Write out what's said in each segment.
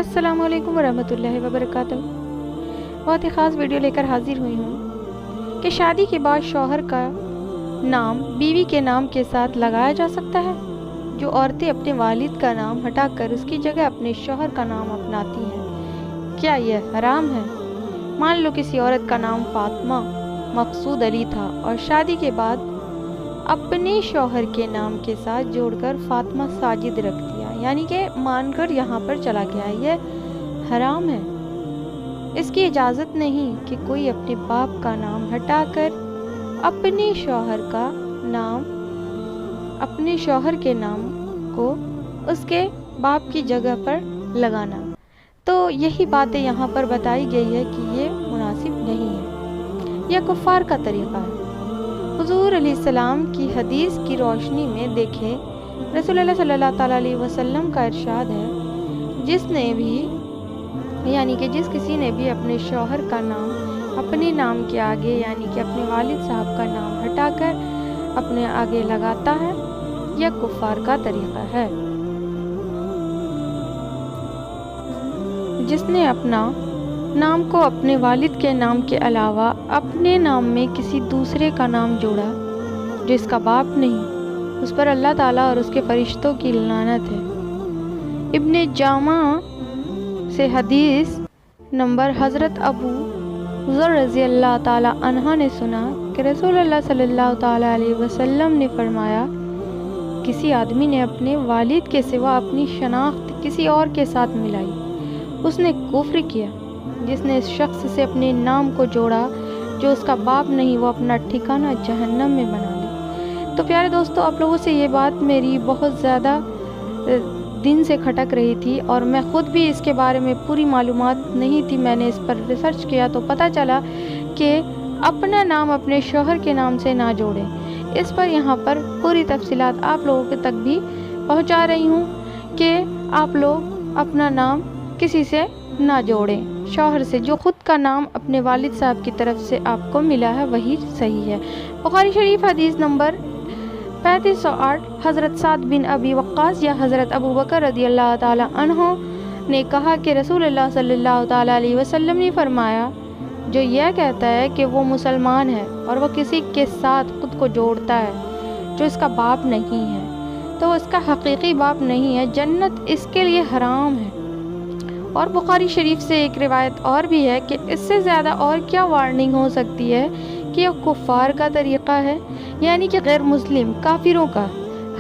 السلام علیکم ورحمۃ اللہ وبرکاتہ۔ بہت ہی خاص ویڈیو لے کر حاضر ہوئی ہوں کہ شادی کے بعد شوہر کا نام بیوی کے نام کے ساتھ لگایا جا سکتا ہے۔ جو عورتیں اپنے والد کا نام ہٹا کر اس کی جگہ اپنے شوہر کا نام اپناتی ہیں، کیا یہ حرام ہے؟ مان لو کسی عورت کا نام فاطمہ مقصود علی تھا اور شادی کے بعد اپنے شوہر کے نام کے ساتھ جوڑ کر فاطمہ ساجد رکھ دیا، یعنی کہ مان کر یہاں پر چلا گیا، یہ حرام ہے۔ اس کی اجازت نہیں کہ کوئی اپنے باپ کا نام ہٹا کر اپنے شوہر کے نام کو اس کے باپ کی جگہ پر لگانا۔ تو یہی باتیں یہاں پر بتائی گئی ہے کہ یہ مناسب نہیں ہے، یہ کفار کا طریقہ ہے۔ حضور علیہ السلام کی حدیث کی روشنی میں دیکھیں، رسول اللہ صلی اللہ تعالیٰ علیہ وسلم کا ارشاد ہے، جس کسی نے بھی اپنے شوہر کا نام اپنے نام کے آگے یعنی کہ اپنے والد صاحب کا نام ہٹا کر اپنے آگے لگاتا ہے، یہ کفار کا طریقہ ہے۔ جس نے اپنا نام کو اپنے والد کے نام کے علاوہ اپنے نام میں کسی دوسرے کا نام جوڑا جو اس کا باپ نہیں، اس پر اللہ تعالیٰ اور اس کے فرشتوں کی لعنت ہے۔ ابن جامع سے حدیث نمبر حضرت ابو ذر رضی اللہ تعالیٰ عنہ نے سنا کہ رسول اللہ صلی اللہ تعالیٰ علیہ وسلم نے فرمایا، کسی آدمی نے اپنے والد کے سوا اپنی شناخت کسی اور کے ساتھ ملائی، اس نے کفر کیا۔ جس نے اس شخص سے اپنے نام کو جوڑا جو اس کا باپ نہیں، وہ اپنا ٹھکانہ جہنم میں بنا لے۔ تو پیارے دوستو، آپ لوگوں سے یہ بات میری بہت زیادہ دن سے کھٹک رہی تھی اور میں خود بھی اس کے بارے میں پوری معلومات نہیں تھی۔ میں نے اس پر ریسرچ کیا تو پتہ چلا کہ اپنا نام اپنے شوہر کے نام سے نہ جوڑیں۔ اس پر یہاں پر پوری تفصیلات آپ لوگوں تک بھی پہنچا رہی ہوں کہ آپ لوگ اپنا نام کسی سے نہ جوڑیں، شوہر سے۔ جو خود کا نام اپنے والد صاحب کی طرف سے آپ کو ملا ہے وہی صحیح ہے۔ بخاری شریف حدیث نمبر 3508، حضرت سعد بن ابی وقاص یا حضرت ابو بکر رضی اللہ تعالی عنہ نے کہا کہ رسول اللہ صلی اللہ تعالی علیہ وسلم نے فرمایا، جو یہ کہتا ہے کہ وہ مسلمان ہے اور وہ کسی کے ساتھ خود کو جوڑتا ہے جو اس کا باپ نہیں ہے، تو اس کا حقیقی باپ نہیں ہے، جنت اس کے لیے حرام ہے۔ اور بخاری شریف سے ایک روایت اور بھی ہے کہ اس سے زیادہ اور کیا وارننگ ہو سکتی ہے کہ یہ کفار کا طریقہ ہے، یعنی کہ غیر مسلم کافروں کا۔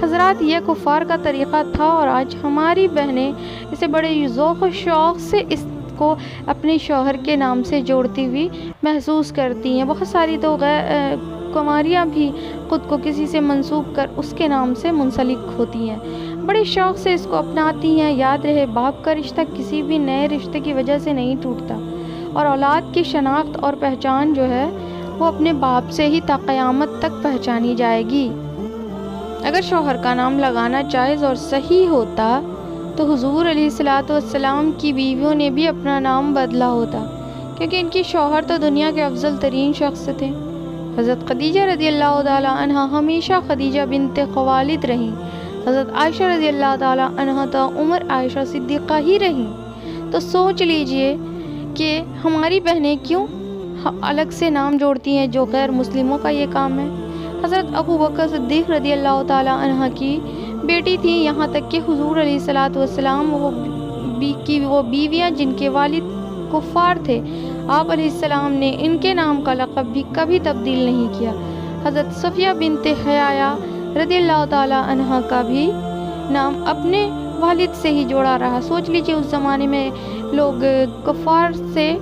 حضرات، یہ کفار کا طریقہ تھا اور آج ہماری بہنیں اسے بڑے ذوق و شوق سے اس کو اپنے شوہر کے نام سے جوڑتی ہوئی محسوس کرتی ہیں۔ بہت ساری تو کنواریاں بھی خود کو کسی سے منسوب کر اس کے نام سے منسلک ہوتی ہیں، بڑے شوق سے اس کو اپناتی ہیں۔ یاد رہے، باپ کا رشتہ کسی بھی نئے رشتے کی وجہ سے نہیں ٹوٹتا، اور اولاد کی شناخت اور پہچان جو ہے وہ اپنے باپ سے ہی تا قیامت تک پہچانی جائے گی۔ اگر شوہر کا نام لگانا جائز اور صحیح ہوتا تو حضور علیہ السلام کی بیویوں نے بھی اپنا نام بدلا ہوتا، کیونکہ ان کی شوہر تو دنیا کے افضل ترین شخص تھے۔ حضرت خدیجہ رضی اللہ تعالی عنہ ہمیشہ خدیجہ بنت خوالد رہیں، حضرت عائشہ رضی اللہ تعالی عنہ تو عمر عائشہ صدیقہ ہی رہیں۔ تو سوچ لیجئے کہ ہماری بہنیں کیوں الگ سے نام جوڑتی ہیں، جو غیر مسلموں کا یہ کام ہے۔ حضرت ابو بکر صدیق رضی اللہ تعالی عنہ کی بیٹی تھی، یہاں تک کہ حضور علیہ السلام کی وہ بیویاں جن کے والد کفار تھے، آپ علیہ السلام نے ان کے نام کا لقب بھی کبھی تبدیل نہیں کیا۔ حضرت صفیہ بنت حیاء رضی اللہ تعالی عنہ کا بھی نام اپنے والد سے ہی جوڑا رہا۔ سوچ لیجئے، اس زمانے میں لوگ کفار سے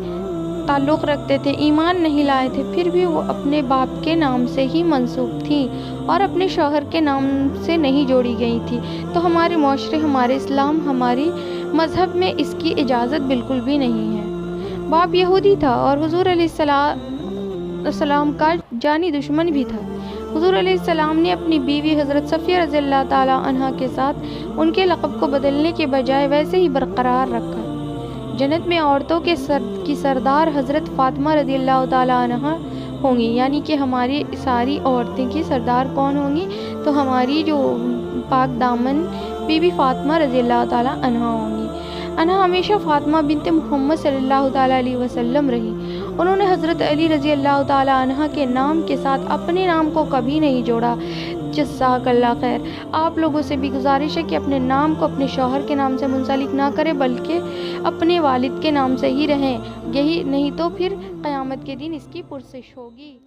تعلق رکھتے تھے، ایمان نہیں لائے تھے، پھر بھی وہ اپنے باپ کے نام سے ہی منسوب تھیں اور اپنے شوہر کے نام سے نہیں جوڑی گئی تھی۔ تو ہمارے معاشرے، ہمارے اسلام، ہماری مذہب میں اس کی اجازت بالکل بھی نہیں ہے۔ باپ یہودی تھا اور حضور علیہ السلام کا جانی دشمن بھی تھا۔ حضور علیہ السلام نے اپنی بیوی حضرت صفیہ رضی اللہ تعالی عنہ کے ساتھ ان کے لقب کو بدلنے کے بجائے ویسے ہی برقرار رکھا۔ جنت میں عورتوں کی سردار حضرت فاطمہ رضی اللہ تعالی عنہ ہوں گی، یعنی کہ ہماری ساری عورتیں کی سردار کون ہوں گی؟ تو ہماری جو پاک دامن بی بی فاطمہ رضی اللہ تعالی عنہ ہوں گی۔ عنہا ہمیشہ فاطمہ بنت محمد صلی اللہ تعالیٰ علیہ وسلم رہی۔ انہوں نے حضرت علی رضی اللہ تعالیٰ عنہ کے نام کے ساتھ اپنے نام کو کبھی نہیں جوڑا۔ جزاک اللہ خیر۔ آپ لوگوں سے بھی گزارش ہے کہ اپنے نام کو اپنے شوہر کے نام سے منسلک نہ کریں، بلکہ اپنے والد کے نام سے ہی رہیں، یہی نہیں تو پھر قیامت کے دن اس کی پرسش ہوگی۔